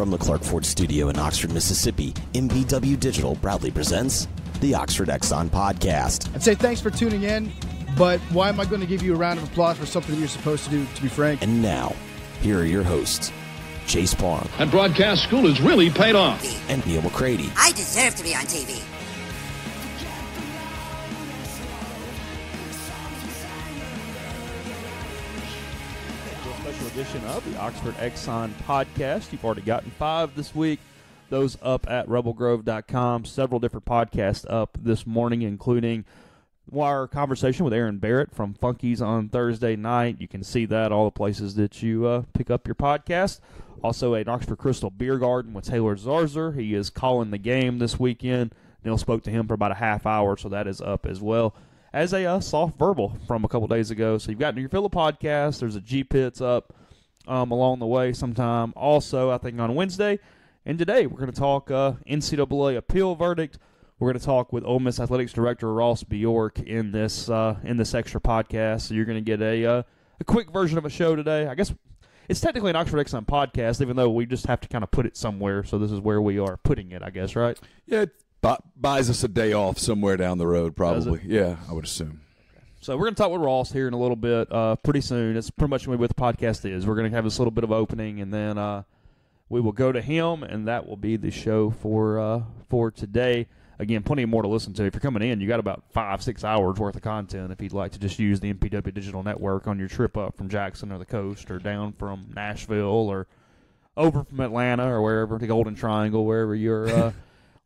From the Clark Ford Studio in Oxford, Mississippi, MBW Digital proudly presents the Oxford Exxon Podcast. I'd say thanks for tuning in, but why am I going to give you a round of applause for something that you're supposed to do, to be frank? And now, here are your hosts, Chase Parham. And broadcast school has really paid off. And Neal McCready. I deserve to be on TV. Special edition of the Oxford Exxon Podcast. You've already gotten 5 this week. Those up at rebelgrove.com. Several different podcasts up this morning, including our conversation with Aaron Barrett from Funky's on Thursday night. You can see that all the places that you pick up your podcast. Also, an Oxford Crystal Beer Garden with Taylor Zarzer. He is calling the game this weekend. Neal spoke to him for about a half hour, so that is up as well. As a soft verbal from a couple days ago. So you've got your fill of podcasts. There's a G-Pits up along the way sometime. Also, I think on Wednesday. And today we're going to talk NCAA appeal verdict. We're going to talk with Ole Miss Athletics Director Ross Bjork in this extra podcast. So you're going to get a quick version of a show today. I guess it's technically an Oxford Exxon podcast, even though we just have to kind of put it somewhere. So this is where we are putting it, I guess, right? Yeah, buys us a day off somewhere down the road, probably. Yeah, I would assume. So we're going to talk with Ross here in a little bit, pretty soon. It's pretty much what the podcast is. We're going to have this little bit of opening, and then we will go to him, and that will be the show for today. Again, plenty more to listen to. If you're coming in, you got about 5-6 hours worth of content if you'd like to just use the MPW Digital Network on your trip up from Jackson or the coast, or down from Nashville, or over from Atlanta, or wherever, the Golden Triangle, wherever you're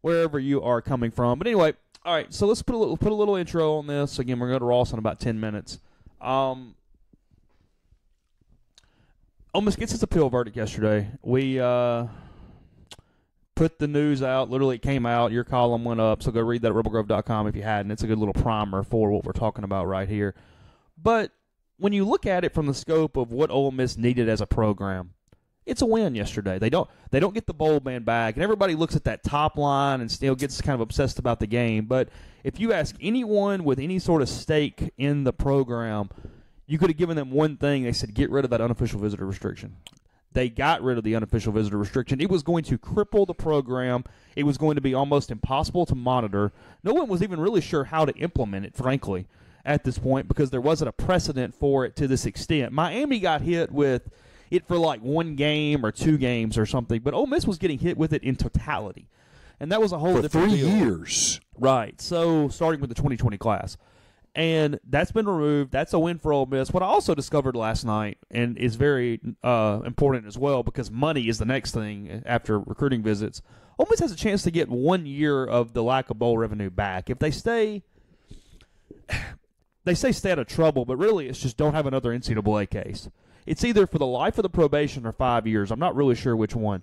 wherever you are coming from. But anyway, all right, so let's put a little intro on this. Again, we're going to go to Ross in about 10 minutes. Ole Miss gets its appeal verdict yesterday. We put the news out. Literally, it came out. Your column went up, so go read that at rebelgrove.com if you hadn't. It's a good little primer for what we're talking about right here. But when you look at it from the scope of what Ole Miss needed as a program, it's a win yesterday. They don't get the bowl ban back, and everybody looks at that top line and still gets kind of obsessed about the game. But if you ask anyone with any sort of stake in the program, you could have given them one thing. They said, get rid of that unofficial visitor restriction. They got rid of the unofficial visitor restriction. It was going to cripple the program. It was going to be almost impossible to monitor. No one was even really sure how to implement it, frankly, at this point, because there wasn't a precedent for it to this extent. Miami got hit with it for like 1 game or 2 games or something, but Ole Miss was getting hit with it in totality. And that was a whole different deal. For 3 years. Right. So starting with the 2020 class. And that's been removed. That's a win for Ole Miss. What I also discovered last night, and is very important as well, because money is the next thing after recruiting visits, Ole Miss has a chance to get 1 year of the lack of bowl revenue back. If they stay out of trouble, but really it's just don't have another NCAA case. It's either for the life of the probation or 5 years. I'm not really sure which one.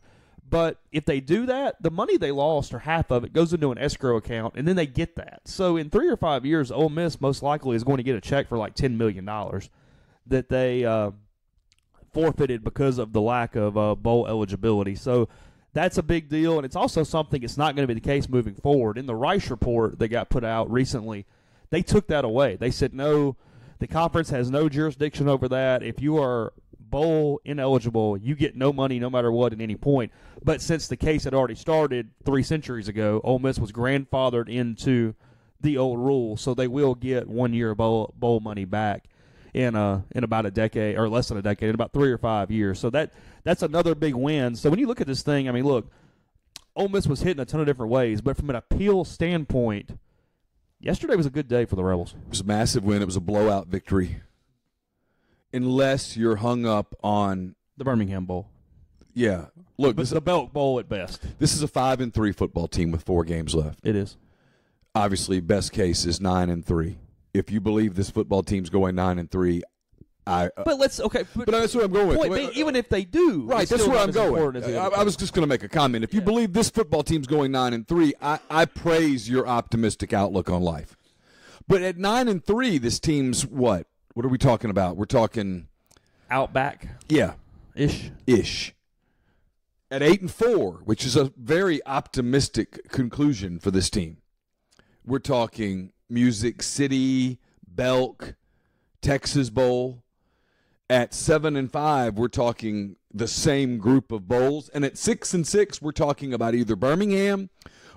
But if they do that, the money they lost, or half of it, goes into an escrow account, and then they get that. So in 3 or 5 years, Ole Miss most likely is going to get a check for like $10 million that they forfeited because of the lack of bowl eligibility. So that's a big deal, and it's also something it's not going to be the case moving forward. In the Rice report that got put out recently, they took that away. They said, no, the conference has no jurisdiction over that. If you are bowl ineligible, you get no money no matter what at any point. But since the case had already started 3 centuries ago, Ole Miss was grandfathered into the old rule, so they will get 1 year bowl money back in about a decade, or less than a decade, in about 3 or 5 years. So that's another big win. So when you look at this thing, I mean, look, Ole Miss was hit in a ton of different ways, but from an appeal standpoint, yesterday was a good day for the Rebels. It was a massive win. It was a blowout victory. Unless you're hung up on the Birmingham Bowl. Yeah. Look, the Belk Bowl at best. This is a 5-3 football team with 4 games left. It is. Obviously, best case is 9-3. If you believe this football team's going 9-3, but that's what I'm going with. Even if they do, right? That's where I'm going. I was just going to make a comment. If you believe this football team's going 9-3, I praise your optimistic outlook on life. But at 9-3, this team's what? What are we talking about? We're talking Outback. Yeah, ish. At 8-4, which is a very optimistic conclusion for this team. We're talking Music City, Belk, Texas Bowl. At 7-5, we're talking the same group of bowls. And at 6-6, we're talking about either Birmingham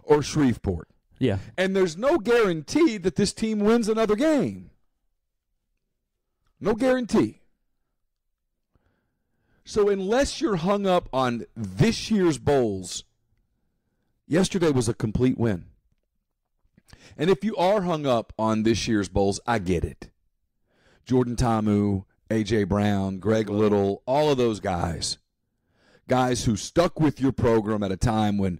or Shreveport. Yeah. And there's no guarantee that this team wins another game. No guarantee. So unless you're hung up on this year's bowls, yesterday was a complete win. And if you are hung up on this year's bowls, I get it. Jordan Ta'amu, A.J. Brown, Greg Little, all of those guys who stuck with your program at a time when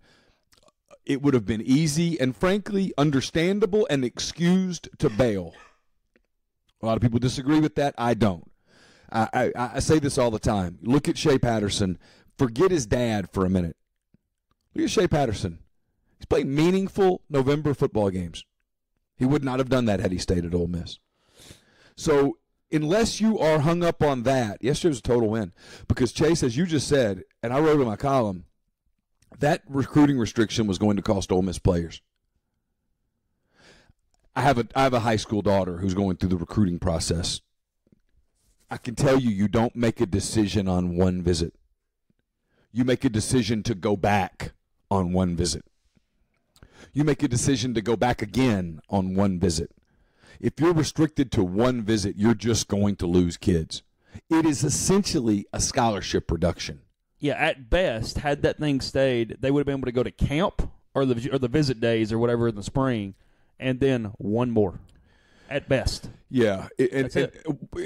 it would have been easy and, frankly, understandable and excused to bail. A lot of people disagree with that. I don't. I say this all the time. Look at Shea Patterson. Forget his dad for a minute. Look at Shea Patterson. He's played meaningful November football games. He would not have done that had he stayed at Ole Miss. So unless you are hung up on that, yesterday was a total win. Because, Chase, as you just said, and I wrote in my column, that recruiting restriction was going to cost Ole Miss players. I have a high school daughter who's going through the recruiting process. I can tell you don't make a decision on one visit. You make a decision to go back on one visit. You make a decision to go back again on one visit. If you're restricted to one visit, you're just going to lose kids. It is essentially a scholarship reduction. Yeah, at best, had that thing stayed, they would have been able to go to camp or the visit days or whatever in the spring, and then one more, at best. Yeah.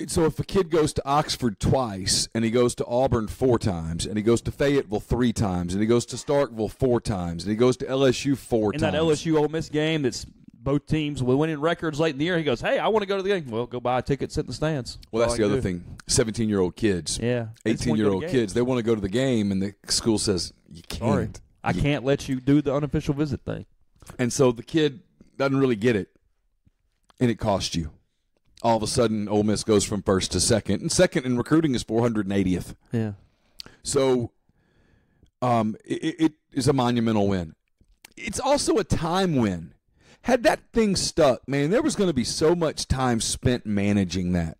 So if a kid goes to Oxford twice, and he goes to Auburn 4 times, and he goes to Fayetteville 3 times, and he goes to Starkville 4 times, and he goes to LSU 4 times. In that LSU Ole Miss game that's both teams with winning records late in the year, he goes, hey, I want to go to the game. Well, go buy a ticket, sit in the stands. Well, that's the other thing. 17-year-old kids, 18-year-old kids, they want to go to the game, and the school says, you can't. Sorry, I can't let you do the unofficial visit thing. And so the kid doesn't really get it, and it costs you. All of a sudden, Ole Miss goes from first to second, and second in recruiting is 480th. Yeah. So it is a monumental win. It's also a time win. Had that thing stuck, man, there was going to be so much time spent managing that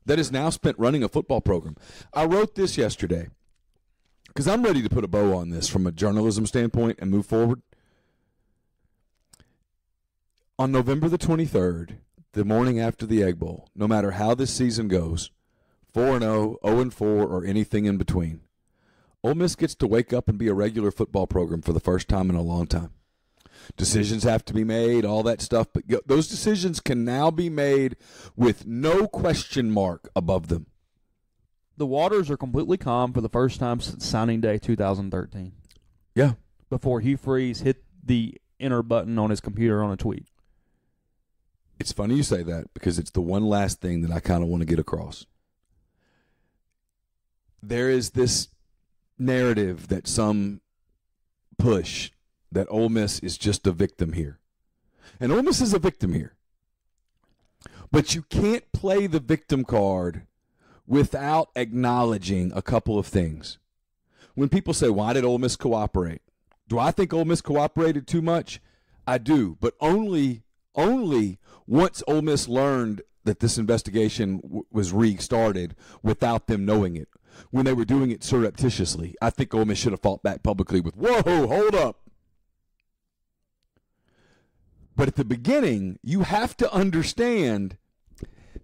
is now spent running a football program. I wrote this yesterday because I'm ready to put a bow on this from a journalism standpoint and move forward. On November the 23rd, the morning after the Egg Bowl, no matter how this season goes, 4-0, 0-4, or anything in between, Ole Miss gets to wake up and be a regular football program for the first time in a long time. Decisions have to be made, all that stuff, but those decisions can now be made with no question mark above them. The waters are completely calm for the first time since signing day 2013. Yeah. Before Hugh Freeze hit the enter button on his computer on a tweet. It's funny you say that because it's the one last thing that I kind of want to get across. There is this narrative that some push that Ole Miss is just a victim here. And Ole Miss is a victim here. But you can't play the victim card without acknowledging a couple of things. When people say, why did Ole Miss cooperate? Do I think Ole Miss cooperated too much? I do, but only once Ole Miss learned that this investigation was restarted without them knowing it. When they were doing it surreptitiously, I think Ole Miss should have fought back publicly with, whoa, hold up. But at the beginning, you have to understand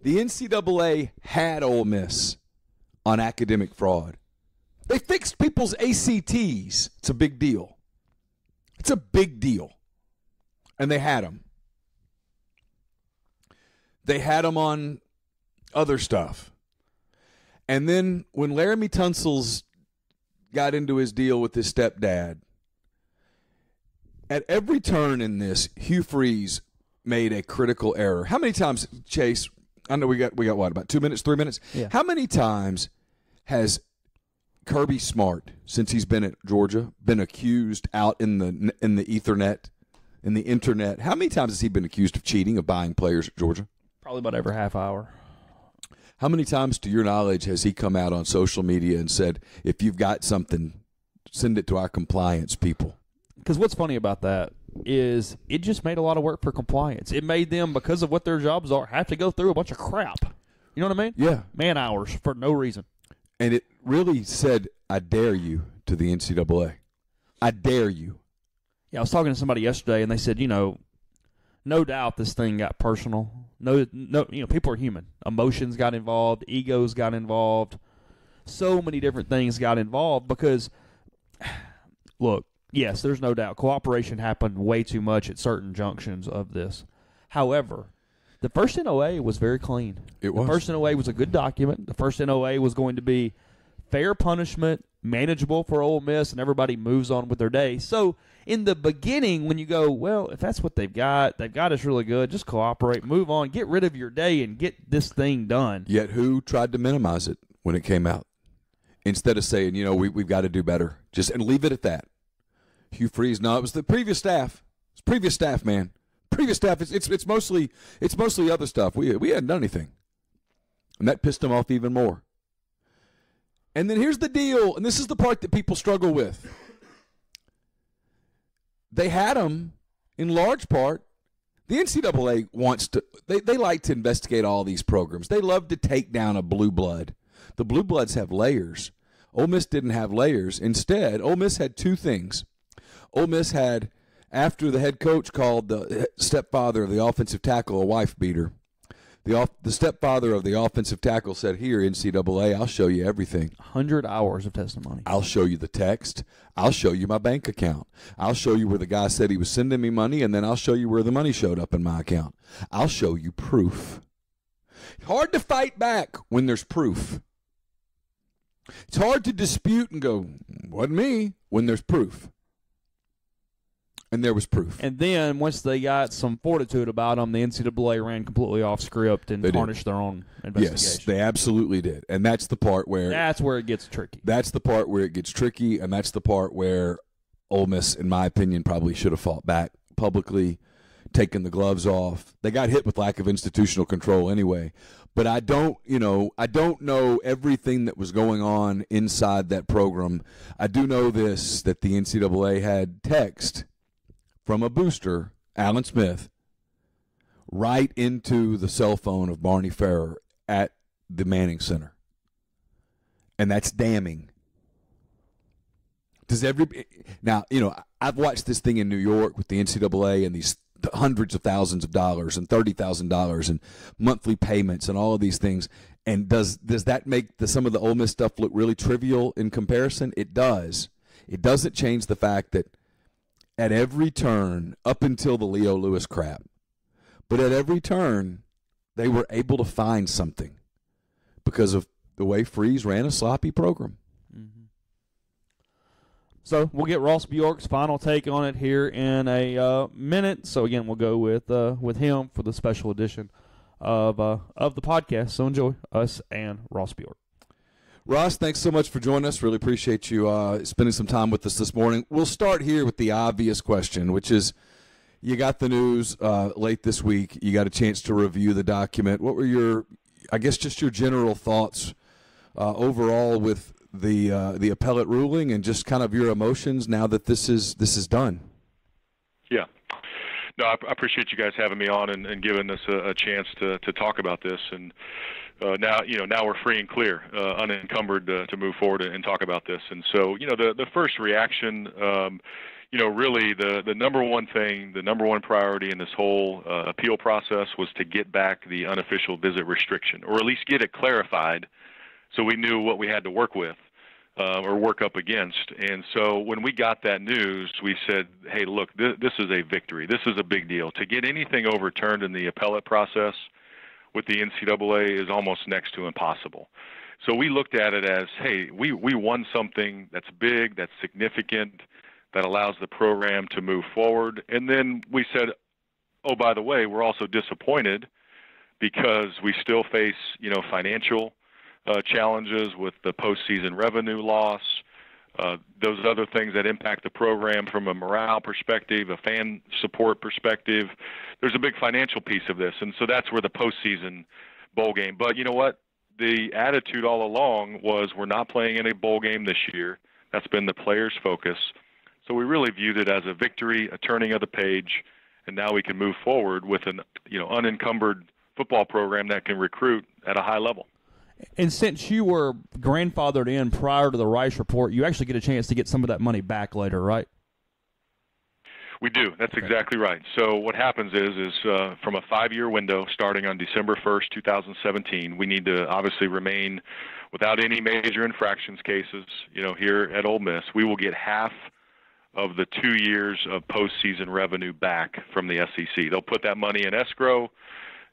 the NCAA had Ole Miss on academic fraud. They fixed people's ACTs. It's a big deal. It's a big deal. And they had them. They had them on other stuff. And then when Laramie Tunsil's got into his deal with his stepdad, at every turn in this, Hugh Freeze made a critical error. How many times, Chase, I know we got what, about 2 minutes, 3 minutes? Yeah. How many times has Kirby Smart, since he's been at Georgia, been accused out in the Ethernet, in the internet? How many times has he been accused of cheating, of buying players at Georgia? Probably about every half hour. How many times, to your knowledge, has he come out on social media and said, if you've got something, send it to our compliance people? Because what's funny about that is it just made a lot of work for compliance. It made them, because of what their jobs are, have to go through a bunch of crap. You know what I mean? Yeah. Man hours for no reason. And it really said, I dare you to the NCAA. I dare you. Yeah, I was talking to somebody yesterday, and they said, no doubt this thing got personal. No, people are human. Emotions got involved. Egos got involved. So many different things got involved because, look, yes, there's no doubt. Cooperation happened way too much at certain junctions of this. However, the first NOA was very clean. It was. The first NOA was a good document. The first NOA was going to be fair punishment, manageable for Ole Miss, and everybody moves on with their day. So in the beginning, when you go, well, if that's what they've got us really good, just cooperate, move on, get rid of your day and get this thing done. Yet who tried to minimize it when it came out? Instead of saying, we've got to do better. And leave it at that. Hugh Freeze, no, it was the previous staff. It's previous staff, man. Previous staff, it's mostly other stuff. We hadn't done anything. And that pissed them off even more. And then here's the deal, and this is the part that people struggle with. They had them, in large part, the NCAA wants to, they like to investigate all these programs. They love to take down a blue blood. The blue bloods have layers. Ole Miss didn't have layers. Instead, Ole Miss had two things. Ole Miss had, after the head coach called the stepfather of the offensive tackle a wife beater, the stepfather of the offensive tackle said, here, NCAA, I'll show you everything. 100 hours of testimony. I'll show you the text. I'll show you my bank account. I'll show you where the guy said he was sending me money, and then I'll show you where the money showed up in my account. I'll show you proof. Hard to fight back when there's proof. It's hard to dispute and go, wasn't me, when there's proof. And there was proof. And then once they got some fortitude about them, the NCAA ran completely off script and tarnished their own investigation. Yes, they absolutely did. And that's the part where... That's where it gets tricky. That's the part where it gets tricky, and that's the part where Ole Miss, in my opinion, probably should have fought back publicly, taken the gloves off. They got hit with lack of institutional control anyway. But I don't know everything that was going on inside that program. I do know this, that the NCAA had text from a booster, Alan Smith, right into the cell phone of Barney Ferrer at the Manning Center. And that's damning. Now, I've watched this thing in New York with the NCAA and these hundreds of thousands of dollars and $30,000 and monthly payments and all of these things. And does that make some of the Ole Miss stuff look really trivial in comparison? It does. It doesn't change the fact that at every turn, up until the Leo Lewis crap, but at every turn, they were able to find something because of the way Freeze ran a sloppy program. Mm-hmm. So we'll get Ross Bjork's final take on it here in a minute. So again, we'll go with him for the special edition of the podcast. So enjoy us and Ross Bjork. Ross, thanks so much for joining us. Really appreciate you spending some time with us this morning. We'll start here with the obvious question, which is you got the news late this week. You got a chance to review the document. What were your general thoughts overall with the appellate ruling and just kind of your emotions now that this is done? Yeah. No, I appreciate you guys having me on and giving us a chance to talk about this. And now we're free and clear, unencumbered to move forward and talk about this. And so, the first reaction, really the number one thing, the number one priority in this whole appeal process was to get back the unofficial visit restriction, or at least get it clarified so we knew what we had to work with or work up against. And so when we got that news, we said, hey, look, this is a victory. This is a big deal. To get anything overturned in the appellate process with the NCAA is almost next to impossible. So we looked at it as, hey, we won something that's big, that's significant, that allows the program to move forward. And then we said, oh, by the way, we're also disappointed because we still face, financial challenges with the postseason revenue loss, those other things that impact the program from a morale perspective, a fan support perspective. There's a big financial piece of this, and so that's where the postseason bowl game. But you know what? The attitude all along was we're not playing in a bowl game this year. That's been the players' focus. So we really viewed it as a victory, a turning of the page, and now we can move forward with an unencumbered football program that can recruit at a high level. And since you were grandfathered in prior to the Rice report, you actually get a chance to get some of that money back later, right? We do. That's exactly right. So what happens is from a 5-year window starting on December 1st, 2017, we need to obviously remain without any major infractions cases, here at Ole Miss. We will get half of the 2 years of postseason revenue back from the SEC. They'll put that money in escrow,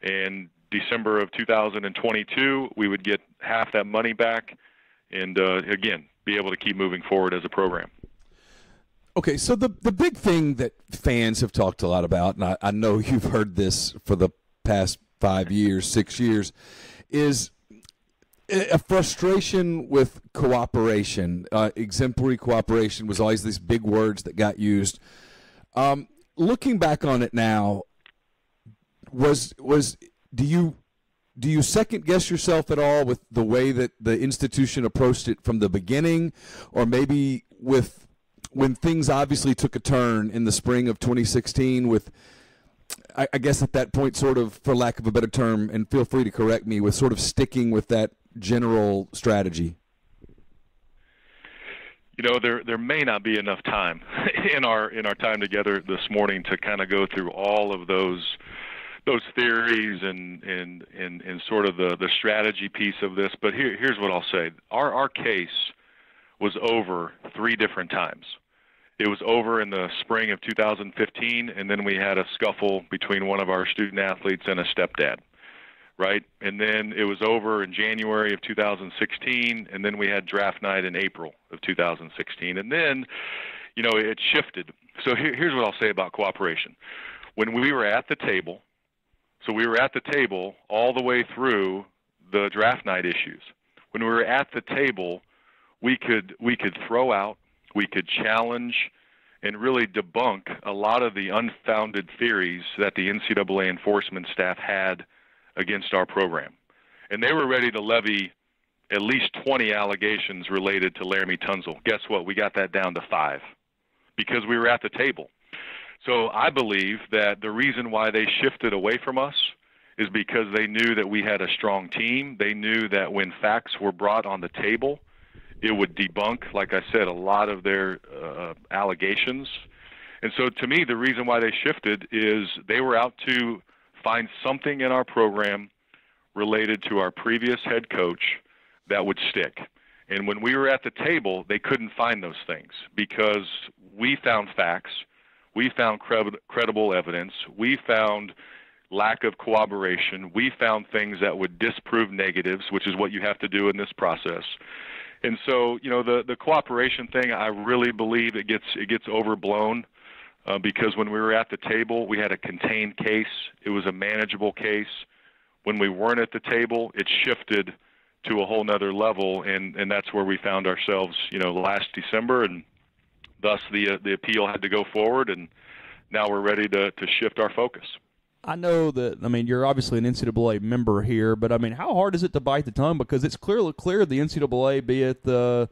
and December of 2022, we would get half that money back and, again, be able to keep moving forward as a program. Okay, so the big thing that fans have talked a lot about, and I know you've heard this for the past 5 years, 6 years, is a frustration with cooperation. Exemplary cooperation was always these big words that got used. Looking back on it now, do you second guess yourself at all with the way that the institution approached it from the beginning, or maybe with when things obviously took a turn in the spring of 2016 with, I guess at that point, sort of, for lack of a better term, and feel free to correct me, with sort of sticking with that general strategy? There may not be enough time in our time together this morning to kind of go through all of those theories and sort of the strategy piece of this. But here's what I'll say. Our case was over 3 different times. It was over in the spring of 2015, and then we had a scuffle between one of our student athletes and a stepdad, right? And then it was over in January of 2016, and then we had draft night in April of 2016. And then, it shifted. So here's what I'll say about cooperation. When we were at the table, all the way through the draft night issues. When we were at the table, we could throw out, we could challenge, and really debunk a lot of the unfounded theories that the NCAA enforcement staff had against our program. And they were ready to levy at least 20 allegations related to Laramie Tunsil. Guess what? We got that down to 5 because we were at the table. So I believe that the reason why they shifted away from us is because they knew that we had a strong team. They knew that when facts were brought on the table, it would debunk, like I said, a lot of their allegations. And so to me, the reason why they shifted is they were out to find something in our program related to our previous head coach that would stick. And when we were at the table, they couldn't find those things because we found facts, we found credible evidence, we found lack of cooperation, we found things that would disprove negatives, which is what you have to do in this process. And so, the cooperation thing, I really believe it gets overblown because when we were at the table, we had a contained case. It was a manageable case. When we weren't at the table, it shifted to a whole nother level, and that's where we found ourselves, last December, and thus the appeal had to go forward, and now we're ready to shift our focus. I know that, you're obviously an NCAA member here, but, how hard is it to bite the tongue? Because it's clear the NCAA, be it the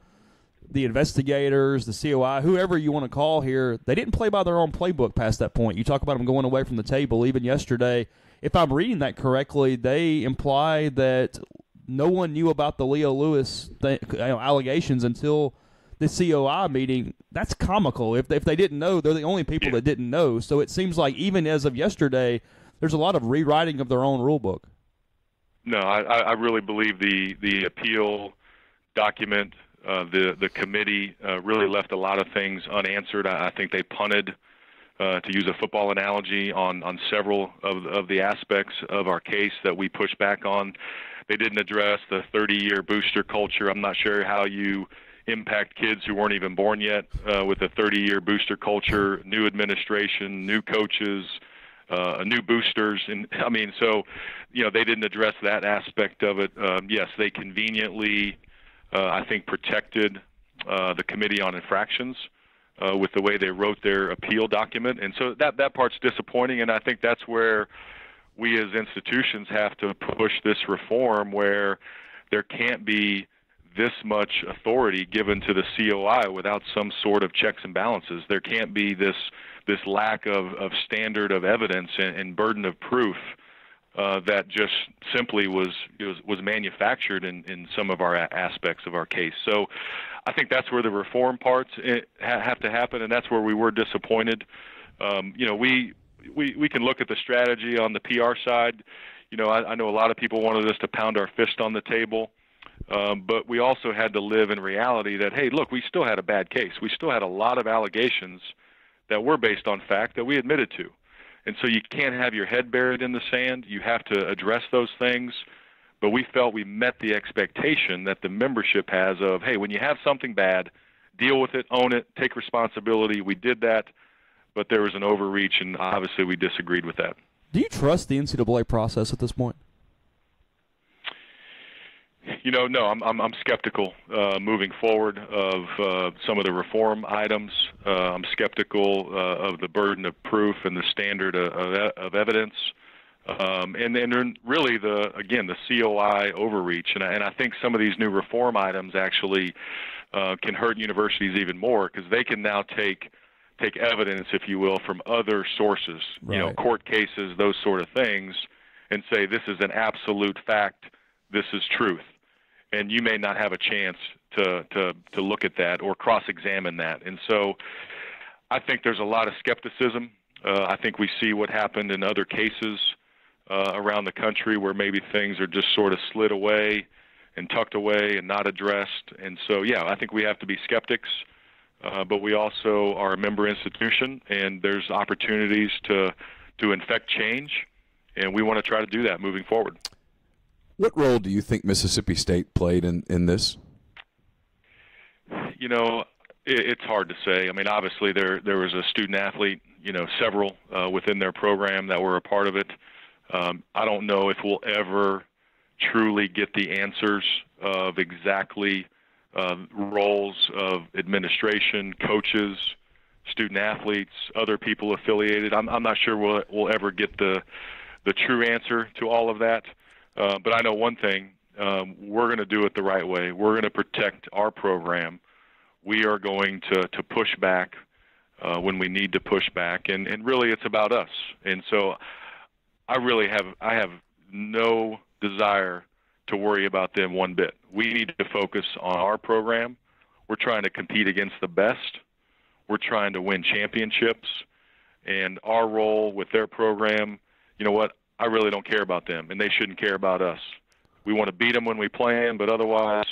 investigators, the COI, whoever you want to call here, they didn't play by their own playbook past that point. You talk about them going away from the table. Even yesterday, if I'm reading that correctly, they imply that no one knew about the Leo Lewis allegations until the COI meeting. That's comical. If they didn't know, they're the only people that didn't know. So it seems like even as of yesterday, there's a lot of rewriting of their own rule book. No, I really believe the appeal document, the committee really left a lot of things unanswered. I think they punted, to use a football analogy, on several of the aspects of our case that we pushed back on. They didn't address the 30-year booster culture. I'm not sure how you impact kids who weren't even born yet with a 30-year booster culture, new administration, new coaches, new boosters. And so, they didn't address that aspect of it. Yes, they conveniently, I think, protected the Committee on Infractions with the way they wrote their appeal document. And so that part's disappointing, and I think that's where we as institutions have to push this reform, where there can't be this much authority given to the COI without some sort of checks and balances. There can't be this lack of standard of evidence and burden of proof that just simply was manufactured in some of our aspects of our case. So I think that's where the reform parts have to happen, and that's where we were disappointed. We can look at the strategy on the PR side. I know a lot of people wanted us to pound our fist on the table, but we also had to live in reality that, hey, look, we still had a bad case. We still had a lot of allegations that were based on fact that we admitted to. And so you can't have your head buried in the sand. You have to address those things. But we felt we met the expectation that the membership has of, hey, when you have something bad, deal with it, own it, take responsibility. We did that, but there was an overreach, and obviously we disagreed with that. Do you trust the NCAA process at this point? No, I'm skeptical moving forward of some of the reform items. I'm skeptical of the burden of proof and the standard of evidence, and then really the COI overreach. And I think some of these new reform items actually can hurt universities even more because they can now take evidence, if you will, from other sources, right. Court cases, those sort of things, and say this is an absolute fact, this is truth. And you may not have a chance to look at that or cross-examine that. And so I think there's a lot of skepticism. I think we see what happened in other cases around the country where maybe things are just sort of slid away and tucked away and not addressed. And so, I think we have to be skeptics, but we also are a member institution, and there's opportunities to infect change, and we want to try to do that moving forward. What role do you think Mississippi State played in this? It's hard to say. I mean, obviously there was a student athlete, several within their program that were a part of it. I don't know if we'll ever truly get the answers of exactly roles of administration, coaches, student athletes, other people affiliated. I'm not sure we'll ever get the true answer to all of that. But I know one thing, we're going to do it the right way. We're going to protect our program. We are going to push back when we need to push back, and really it's about us. And so I have no desire to worry about them one bit. We need to focus on our program. We're trying to compete against the best. We're trying to win championships. And our role with their program, I really don't care about them, and they shouldn't care about us. We want to beat them when we play them, but otherwise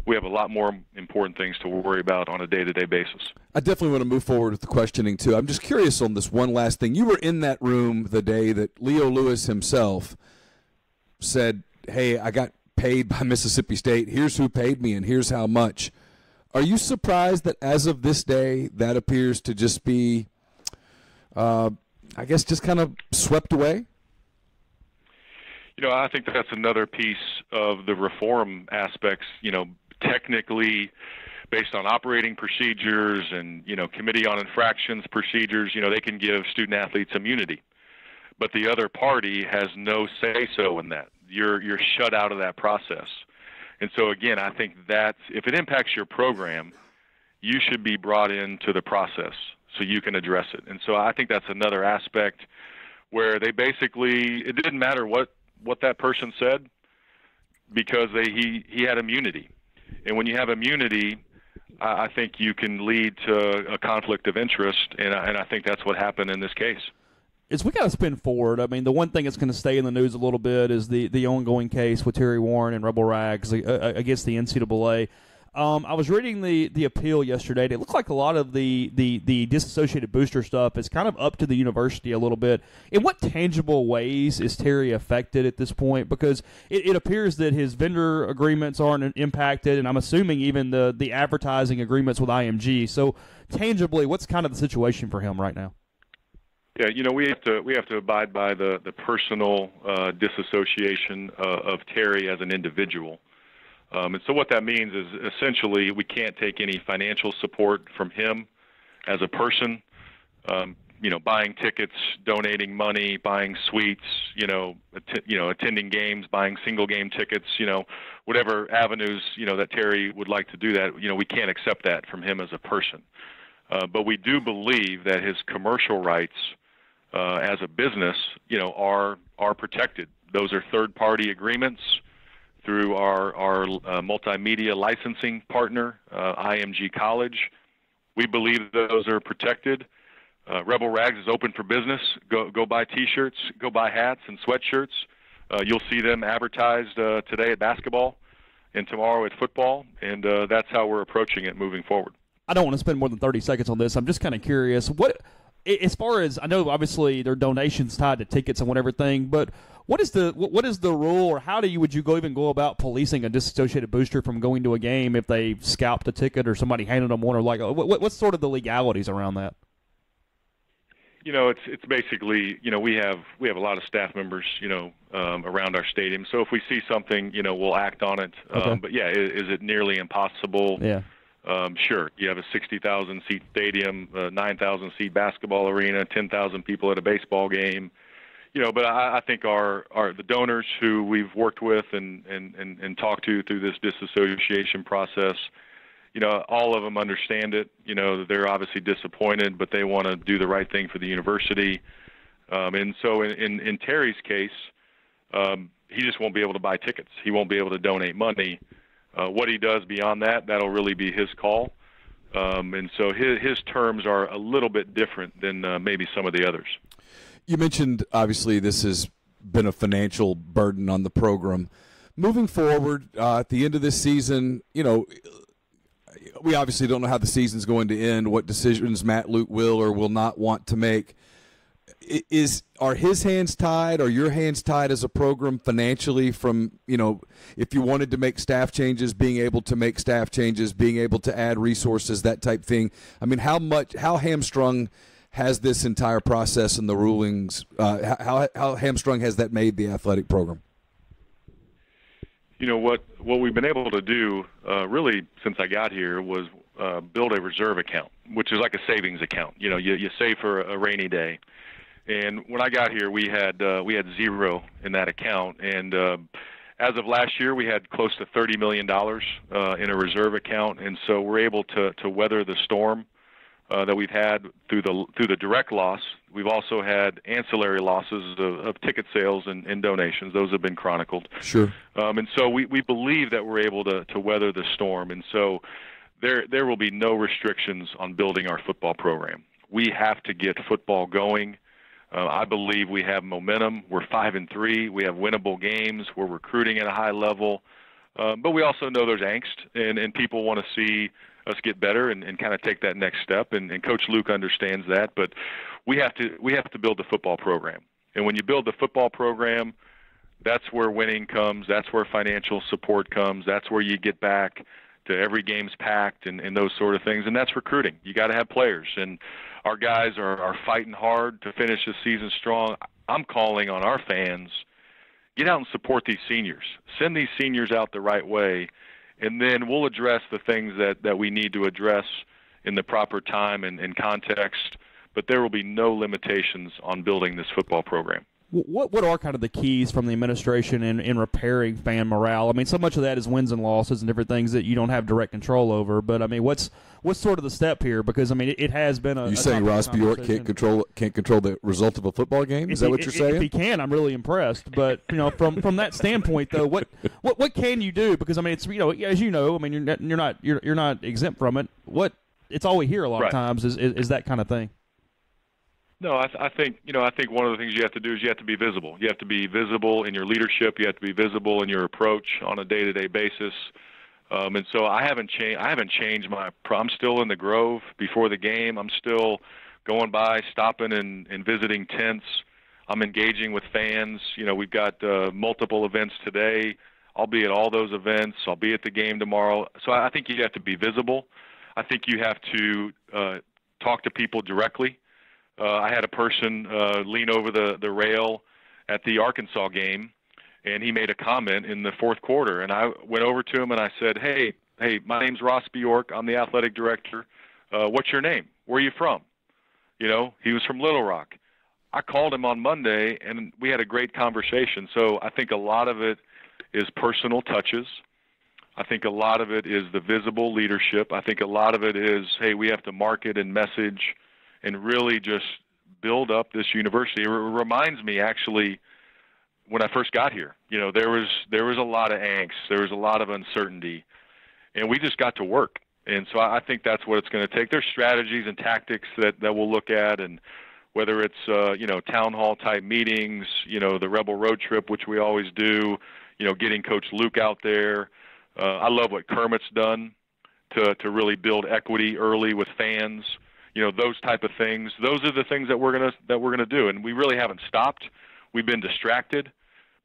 we have a lot more important things to worry about on a day-to-day basis. I definitely want to move forward with the questioning, too. I'm just curious on this one last thing. You were in that room the day that Leo Lewis himself said, hey, I got paid by Mississippi State. Here's who paid me, and here's how much. Are you surprised that as of this day that appears to just be, just kind of swept away? I think that's another piece of the reform aspects, technically based on operating procedures and, Committee on Infractions procedures, they can give student athletes immunity. But the other party has no say-so in that. You're shut out of that process. And so, again, I think that if it impacts your program, you should be brought into the process so you can address it. And so I think that's another aspect where they basically, it didn't matter what that person said because he had immunity. And when you have immunity, I think you can lead to a conflict of interest, and I think that's what happened in this case. As we got to spin forward, I mean, the one thing that's going to stay in the news a little bit is the ongoing case with Terry Warren and Rebel Rags against the NCAA. I was reading the appeal yesterday, and it looked like a lot of the disassociated booster stuff is kind of up to the university a little bit. In what tangible ways is Terry affected at this point? Because it appears that his vendor agreements aren't impacted, and I'm assuming even the advertising agreements with IMG. So tangibly, what's kind of the situation for him right now? Yeah, we have to abide by the personal disassociation of Terry as an individual. And so what that means is essentially we can't take any financial support from him as a person, buying tickets, donating money, buying suites, attending games, buying single game tickets, whatever avenues, that Terry would like to do that, we can't accept that from him as a person. But we do believe that his commercial rights as a business, are protected Those are third-party agreements through our multimedia licensing partner, IMG College. We believe those are protected. Rebel Rags is open for business. Go buy T-shirts, go buy hats and sweatshirts. You'll see them advertised today at basketball and tomorrow at football, and that's how we're approaching it moving forward. I don't want to spend more than 30 seconds on this. I'm just kind of curious. What, as far as I know, obviously there are donations tied to tickets and everything, but what is the rule, or how would you even go about policing a disassociated booster from going to a game if they scalped a ticket or somebody handed them one, or like what's sort of the legalities around that? It's basically, we have a lot of staff members, around our stadium. So if we see something, we'll act on it. Okay. But yeah, is it nearly impossible? Yeah. Sure. You have a 60,000 seat stadium, 9,000 seat basketball arena, 10,000 people at a baseball game. But I think the donors who we've worked with and talked to through this disassociation process, all of them understand it. They're obviously disappointed, but they want to do the right thing for the university. And so in Terry's case, he just won't be able to buy tickets. He won't be able to donate money. What he does beyond that, that'll really be his call. And so his terms are a little bit different than maybe some of the others. You mentioned, obviously, this has been a financial burden on the program. Moving forward, at the end of this season, we obviously don't know how the season's going to end, what decisions Matt Luke will or will not want to make. Are his hands tied? Are your hands tied as a program financially from, if you wanted to make staff changes, being able to make staff changes, being able to add resources, that type thing? I mean, how hamstrung has this entire process and the rulings, how hamstrung has that made the athletic program? What we've been able to do really since I got here was build a reserve account, which is like a savings account. You save for a rainy day. And when I got here, we had zero in that account. And as of last year, we had close to $30 million in a reserve account. And so we're able to weather the storm that we've had through the direct loss. We've also had ancillary losses of ticket sales and donations. Those have been chronicled. Sure. And so we believe that we're able to weather the storm. And so there will be no restrictions on building our football program. We have to get football going. I believe we have momentum. We're 5-3. We have winnable games. We're recruiting at a high level. But we also know there's angst, and people want to see us get better and kind of take that next step. And Coach Luke understands that. But we have to build the football program. And when you build the football program, that's where winning comes. That's where financial support comes. That's where you get back to every game's packed and those sort of things. And that's recruiting. You got to have players. And our guys are fighting hard to finish the season strong. I'm calling on our fans, get out and support these seniors. Send these seniors out the right way, and then we'll address the things that we need to address in the proper time and context, but there will be no limitations on building this football program. What are kind of the keys from the administration in repairing fan morale? I mean, so much of that is wins and losses and different things that you don't have direct control over. But I mean, what's sort of the step here? Because I mean, it has been a. You saying Ross Bjork can't control the result of a football game? Is that what you're saying? If he can, I'm really impressed. But from that standpoint, though, what can you do? Because I mean, it's as you know, I mean, you're not exempt from it. It's all we hear a lot of times is that kind of thing. No, I think one of the things you have to do is you have to be visible. You have to be visible in your leadership. You have to be visible in your approach on a day-to-day basis. And so I haven't changed I'm still in the Grove before the game. I'm still going by, stopping and visiting tents. I'm engaging with fans. We've got multiple events today. I'll be at all those events. I'll be at the game tomorrow. So I think you have to be visible. I think you have to talk to people directly. I had a person lean over the rail at the Arkansas game, and he made a comment in the fourth quarter. And I went over to him and I said, hey, my name's Ross Bjork. I'm the athletic director. What's your name? Where are you from? He was from Little Rock. I called him on Monday, and we had a great conversation. So I think a lot of it is personal touches. I think a lot of it is the visible leadership. I think a lot of it is, hey, we have to market and message and really just build up this university. It reminds me, actually, when I first got here. There was a lot of angst, there was a lot of uncertainty, and we just got to work. And so I think that's what it's going to take. There's strategies and tactics that we'll look at, and whether it's town hall type meetings, the Rebel road trip, which we always do, getting Coach Luke out there. I love what Kermit's done to really build equity early with fans. Those type of things. Those are the things that we're gonna do, and we really haven't stopped. We've been distracted,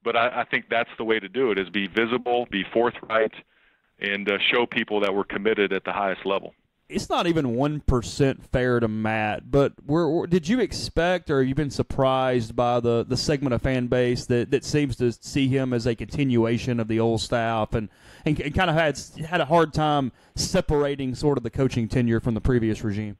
but I think that's the way to do it: is be visible, be forthright, and show people that we're committed at the highest level. It's not even 1% fair to Matt, but did you expect, or have you been surprised by the segment of fan base that seems to see him as a continuation of the old staff and kind of had a hard time separating sort of the coaching tenure from the previous regime?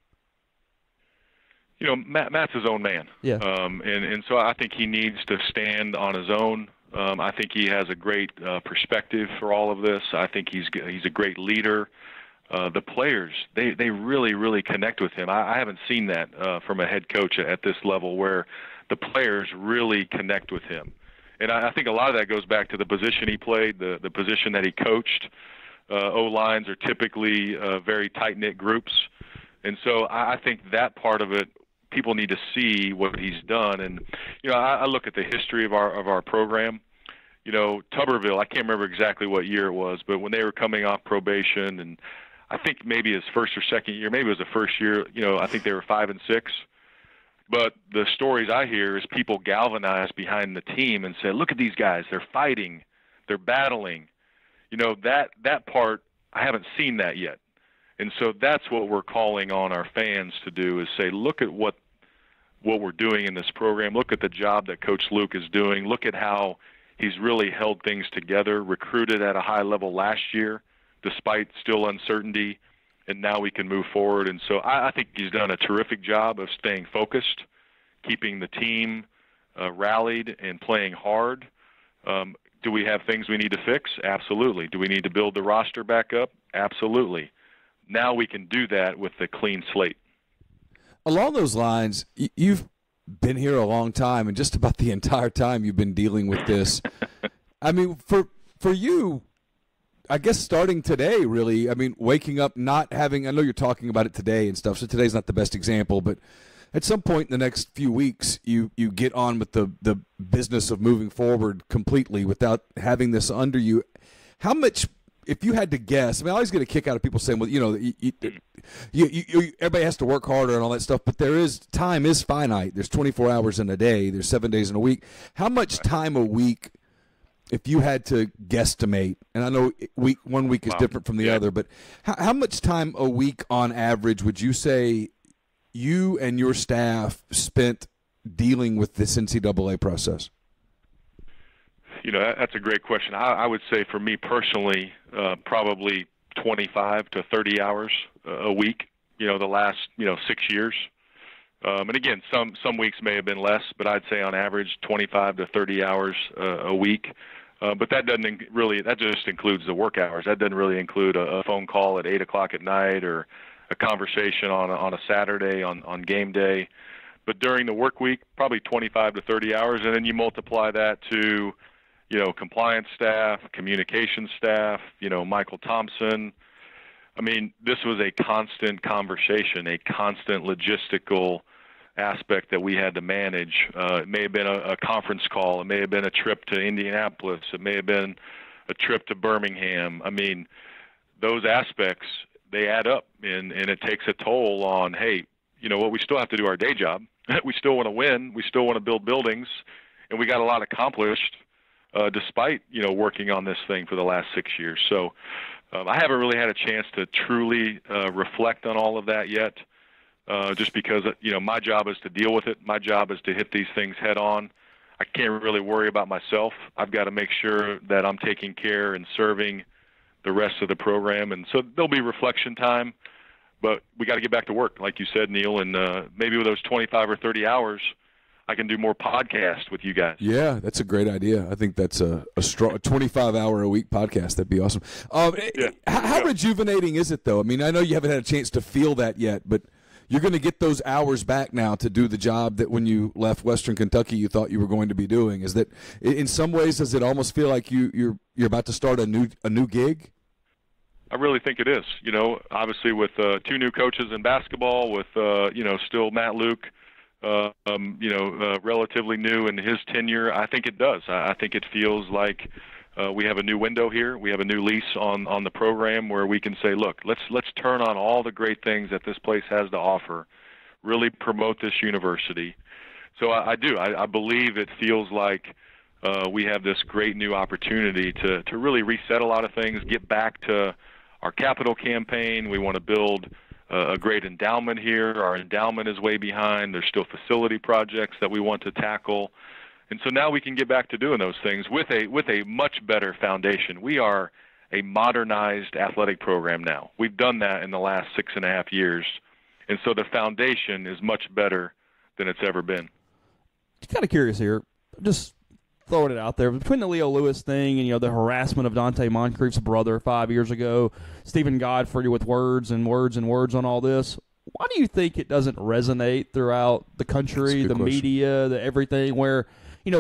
Matt's his own man. Yeah. And so I think he needs to stand on his own. I think he has a great perspective for all of this. I think he's a great leader. The players, they really, really connect with him. I haven't seen that from a head coach at this level, where the players really connect with him. And I think a lot of that goes back to the position he played, the position that he coached. O-lines are typically very tight-knit groups. And so I think that part of it, people need to see what he's done. And, I look at the history of our program. Tuberville, I can't remember exactly what year it was, but when they were coming off probation, and I think maybe his first or second year, maybe it was the first year, I think they were 5-6. But the stories I hear is people galvanized behind the team and said, look at these guys, they're fighting, they're battling. That part, I haven't seen that yet. And so that's what we're calling on our fans to do, is say, look at what we're doing in this program. Look at the job that Coach Luke is doing. Look at how he's really held things together, recruited at a high level last year, despite still uncertainty, and now we can move forward. And so I think he's done a terrific job of staying focused, keeping the team rallied and playing hard. Do we have things we need to fix? Absolutely. Do we need to build the roster back up? Absolutely. Now we can do that with a clean slate. Along those lines, you've been here a long time, and just about the entire time you've been dealing with this. I mean, for you, I guess starting today, really, I mean, waking up not having – I know you're talking about it today and stuff, so today's not the best example, but at some point in the next few weeks, you get on with the business of moving forward completely without having this under you. How much – if you had to guess, I mean, I always get a kick out of people saying, well, everybody has to work harder and all that stuff, but time is finite. There's 24 hours in a day. There's 7 days in a week. How much time a week, if you had to guesstimate, and I know one week is different from the other, but how much time a week on average would you say you and your staff spent dealing with this NCAA process? That's a great question. I would say for me personally, probably 25 to 30 hours a week, the last, 6 years. And again, some weeks may have been less, but I'd say on average 25 to 30 hours a week. But that just includes the work hours. That doesn't really include a phone call at 8 o'clock at night or a conversation on a Saturday on game day. But during the work week, probably 25 to 30 hours, and then you multiply that to compliance staff, communication staff, Michael Thompson. I mean, this was a constant conversation, a constant logistical aspect that we had to manage. It may have been a conference call. It may have been a trip to Indianapolis. It may have been a trip to Birmingham. I mean, those aspects, they add up, and it takes a toll on, hey, we still have to do our day job. We still want to win. We still want to build buildings, and we got a lot accomplished despite, working on this thing for the last 6 years. So I haven't really had a chance to truly reflect on all of that yet, just because, my job is to deal with it. My job is to hit these things head on. I can't really worry about myself. I've got to make sure that I'm taking care and serving the rest of the program. And so there'll be reflection time, but we got to get back to work, like you said, Neal, and maybe with those 25 or 30 hours, I can do more podcasts with you guys. Yeah, that's a great idea. I think that's a strong 25-hour-a-week podcast. That'd be awesome. How rejuvenating is it, though? I mean, I know you haven't had a chance to feel that yet, but you're going to get those hours back now to do the job that when you left Western Kentucky you thought you were going to be doing. Is that in some ways does it almost feel like you're about to start a new gig? I really think it is. Obviously with 2 new coaches in basketball, with still Matt Luke, relatively new in his tenure. I think it does. I think it feels like we have a new window here. We have a new lease on the program where we can say, look, let's turn on all the great things that this place has to offer, really promote this university. So I do. I believe it feels like we have this great new opportunity to really reset a lot of things, get back to our capital campaign. We want to build a great endowment here. Our endowment is way behind. There's still facility projects that we want to tackle. And so now we can get back to doing those things with a much better foundation. We are a modernized athletic program now. We've done that in the last 6.5 years. And so the foundation is much better than it's ever been. Just kind of curious here. Just throwing it out there. Between the Leo Lewis thing and, the harassment of Dante Moncrief's brother 5 years ago, Stephen Godfrey with words and words and words on all this, why do you think it doesn't resonate throughout the country, the media, the everything, where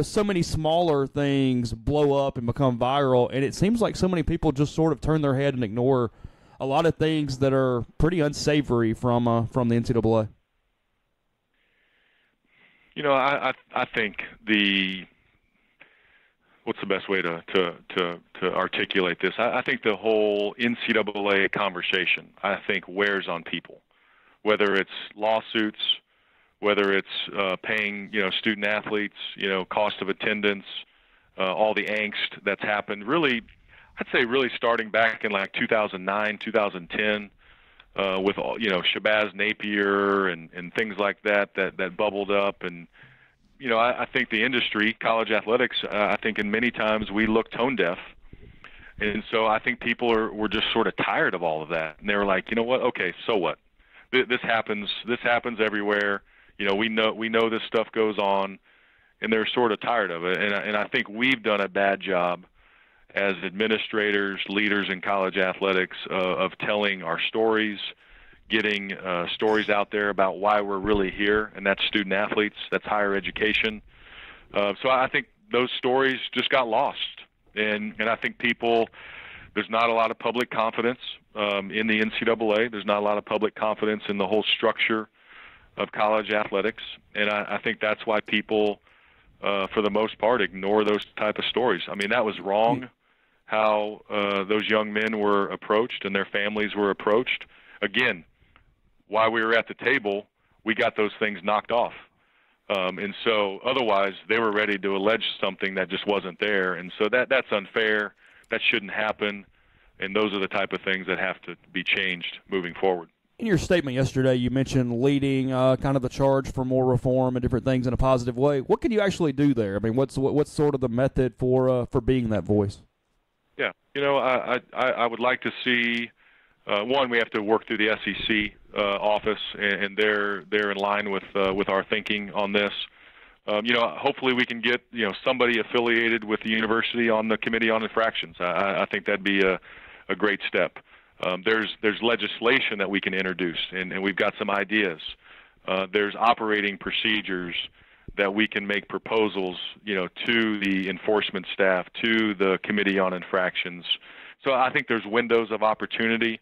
so many smaller things blow up and become viral, and it seems like so many people just sort of turn their head and ignore a lot of things that are pretty unsavory from the NCAA? I think what's the best way to articulate this? I think the whole NCAA conversation, I think, wears on people, whether it's lawsuits, whether it's paying, student athletes, cost of attendance, all the angst that's happened. Really, I'd say really starting back in like 2009, 2010, with all, Shabazz Napier and things like that bubbled up. And, I think the industry, college athletics, I think in many times we look tone deaf. And so I think people were just sort of tired of all of that. And they were like, you know what? Okay, so what? This happens everywhere. We know this stuff goes on, and they're sort of tired of it. And I think we've done a bad job as administrators, leaders in college athletics, of telling our stories, getting stories out there about why we're really here, and that's student athletes, that's higher education. So I think those stories just got lost. And I think there's not a lot of public confidence in the NCAA. There's not a lot of public confidence in the whole structure of college athletics. And I think that's why people, for the most part, ignore those type of stories. I mean, that was wrong, how those young men were approached and their families were approached. Again, while we were at the table, we got those things knocked off. And so otherwise they were ready to allege something that just wasn't there. And so that's unfair. That shouldn't happen. And those are the type of things that have to be changed moving forward. In your statement yesterday, you mentioned leading kind of the charge for more reform and different things in a positive way. What can you actually do there? I mean, what's sort of the method for being that voice? Yeah, I would like to see, one, we have to work through the SEC office, and they're in line with our thinking on this. Hopefully we can get somebody affiliated with the university on the Committee on Infractions. I think that'd be a great step. There's legislation that we can introduce, and we've got some ideas. There's operating procedures that we can make proposals, to the enforcement staff, to the Committee on Infractions. So I think there's windows of opportunity.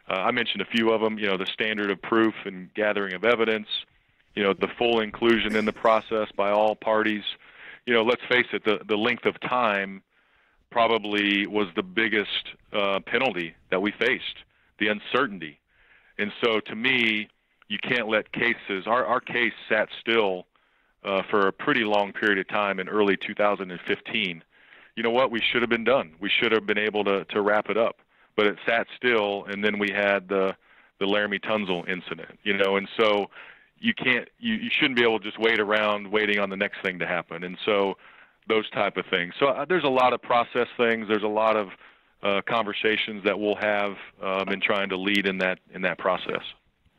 I mentioned a few of them, the standard of proof and gathering of evidence, the full inclusion in the process by all parties. Let's face it, the length of time probably was the biggest penalty that we faced, the uncertainty. And so to me, you can't let cases, our case sat still for a pretty long period of time in early 2015. You know what? We should have been done. We should have been able to wrap it up. But it sat still, and then we had the Laramie Tunsil incident, and so you shouldn't be able to just wait around waiting on the next thing to happen. And so those type of things. So there's a lot of process things. There's a lot of conversations that we'll have in trying to lead in that process.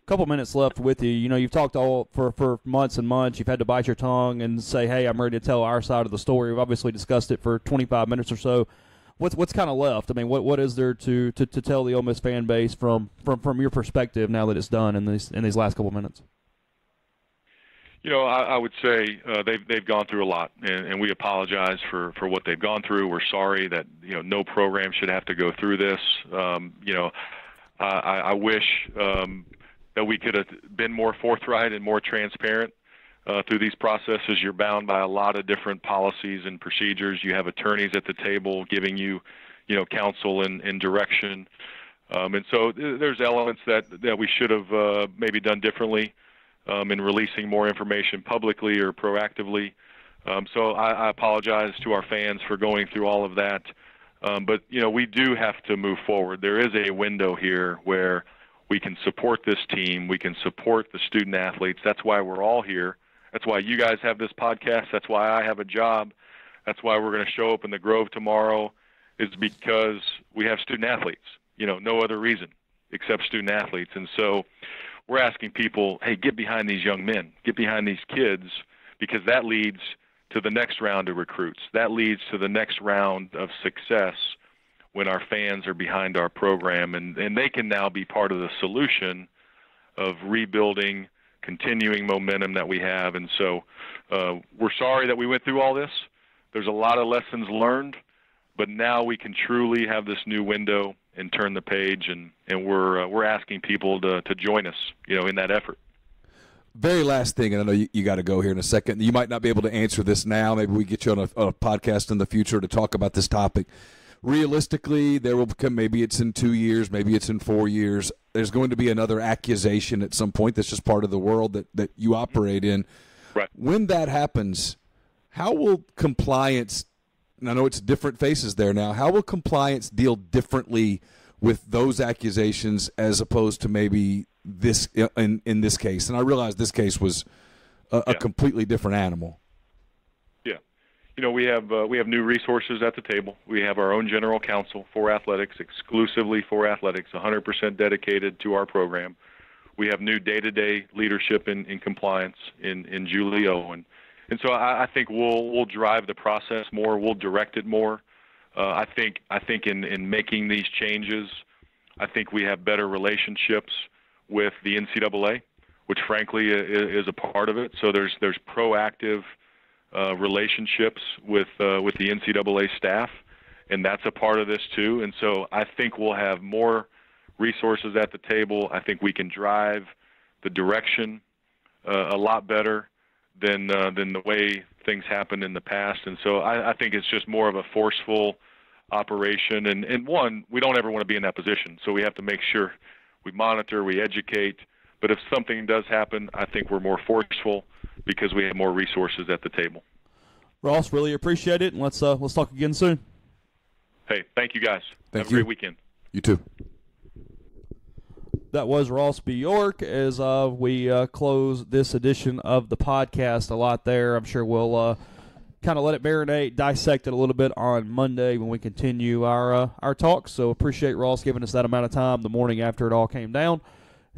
Couple minutes left with you. You've talked all for months and months. You've had to bite your tongue and say, hey, I'm ready to tell our side of the story. We've obviously discussed it for 25 minutes or so. what's kind of left? I mean, what is there to tell the Ole Miss fan base from your perspective now that it's done in these last couple minutes? I would say they've gone through a lot, and we apologize for what they've gone through. We're sorry that no program should have to go through this. I wish that we could have been more forthright and more transparent through these processes. You're bound by a lot of different policies and procedures. You have attorneys at the table giving you, counsel and direction. And so there's elements that we should have maybe done differently in releasing more information publicly or proactively. So I apologize to our fans for going through all of that. But, we do have to move forward. There is a window here where we can support this team. We can support the student athletes. That's why we're all here. That's why you guys have this podcast. That's why I have a job. That's why we're going to show up in the Grove tomorrow, is because we have student athletes. No other reason except student athletes. And so we're asking people, hey, get behind these young men, get behind these kids, because that leads to the next round of recruits. That leads to the next round of success when our fans are behind our program, and they can now be part of the solution of rebuilding, continuing momentum that we have. And so we're sorry that we went through all this. There's a lot of lessons learned, but now we can truly have this new window and turn the page, and we're asking people to join us, in that effort. Very last thing, and I know you got to go here in a second. You might not be able to answer this now. Maybe we get you on a podcast in the future to talk about this topic. Realistically, there will become, maybe it's in 2 years, maybe it's in 4 years, there's going to be another accusation at some point. That's just part of the world that you operate in. Right. When that happens, how will compliance, and I know it's different faces there now, how will compliance deal differently with those accusations as opposed to maybe this in this case? And I realize this case was a completely different animal. Yeah. We have new resources at the table. We have our own general counsel for athletics, exclusively for athletics, 100% dedicated to our program. We have new day-to-day leadership in compliance in Julie Owen. And so I think we'll drive the process more. We'll direct it more. I think in making these changes, I think we have better relationships with the NCAA, which frankly is a part of it. So there's proactive relationships with the NCAA staff, and that's a part of this too. And so I think we'll have more resources at the table. I think we can drive the direction a lot better than the way things happened in the past. And so I think it's just more of a forceful operation. And one, we don't ever want to be in that position. So we have to make sure we monitor, we educate. But if something does happen, I think we're more forceful because we have more resources at the table. Ross, really appreciate it, and let's talk again soon. Hey, thank you guys. Have a great weekend. You too. That was Ross Bjork as we close this edition of the podcast. A lot there. I'm sure we'll kind of let it marinate, dissect it a little bit on Monday when we continue our talk. So appreciate Ross giving us that amount of time the morning after it all came down.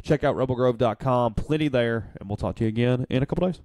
Check out rebelgrove.com. Plenty there, and we'll talk to you again in a couple days.